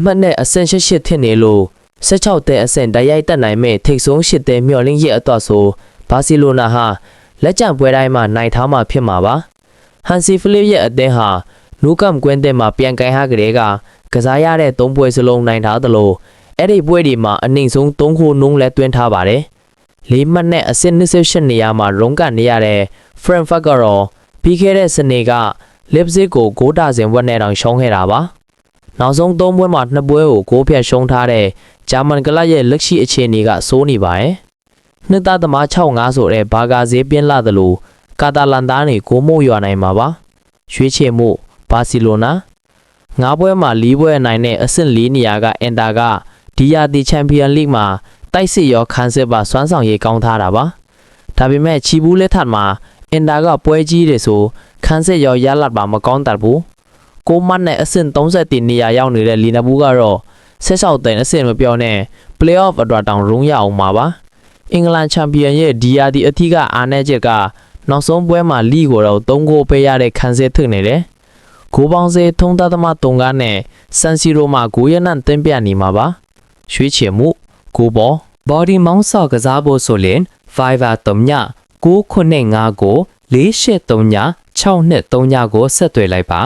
မှတ်နဲ့အဆင့်၈ထစ်နေလို့16တဲ့အဆင့်တိုက်ရိုက်တက်နိုင်မဲ့ထိတ်ဆုံး8တဲ့မျှော်လင့်ရဲ့အတွက်ဆိုဘာစီလိုနာဟာလက်ကျန်ပွဲတိုင်းမှာနိုင်ထားမှာဖြစ်မှာပါဟန်စီဖလစ်ရဲ့အသင်းဟာနူးကမ်ကွင်းတဲ့မှာပြန်ကိုင်းဟာကလေးကကစားရတဲ့3ပွဲစလုံးနိုင်ထားသလိုအဲ့ဒီပွဲဒီမှာအနှိမ့်ဆုံး3ခုနှုံးလဲတွင်းထားပါတယ်4မှတ်နဲ့အဆင့်28နေရာမှာရုံးကန်နေရတဲ့ Frankfurt ကတော့ပြီးခဲ့တဲ့စနေက Leipzig ကို6တာစဉ်ဝက်နဲ့တောင်ရှုံးခဲ့တာပါနောက်ဆုံး3ပွဲမှာ2ပွဲကို6ဖြတ်ရှုံးထားတဲ့ဂျာမန်ကလပ်ရဲ့လက်ရှိအခြေအနေကစိုးနေပါတယ်နှစ်သားသမား65ဆိုတဲ့ဘာဂါဈေးပြင်းလာသလိုကာတာလန်သားတွေကိုမို့ရွာနိုင်မှာပါရွေးချယ်မှုဘာစီလိုနာ9ပွဲမှာ4ပွဲအနိုင်နဲ့အဆင့်4နေရာကအင်တာကဒီယာတီချန်ပီယံလိမှာတိုက်စစ်ရောခန်းစစ်ပါစွမ်းဆောင်ရေးကောင်းထားတာပါဒါပေမဲ့ချီဘူးလက်ထပ်မှာအင်တာကပွဲကြီးတယ်ဆိုခန်းစစ်ရောရလတ်ပါမကောင်းတတ်ဘူး6မှတ်နဲ့အဆင့်30နေရာရောက်နေတဲ့လီနာဘူးကတော့16သိန်းအဆင့်မပြောနဲ့ play-off အတွက်တောင်ရုံးရအောင်ပါပါအင်္ဂလန်ချန်ပီယံရဲ့ဒီယာတီအထီးကအာနယ်ချက်ကနောက်ဆုံးပွဲမှာလီကိုတော့3ဂိုးပေးရတဲ့ခန်းစစ်thứcနေတယ်ဂိုးပေါင်းစေထုံးသားသမား3ကားနဲ့ဆန်စီရိုမှာဂိုးရနံတင်ပြနေမှာပါရွှေချယ်မှုဂိုးဘော body မောင်းဆော့ကစားဖို့ဆိုရင် Fiverr 3ည995ကို4839 623ကိုဆက်သွယ်လိုက်ပါ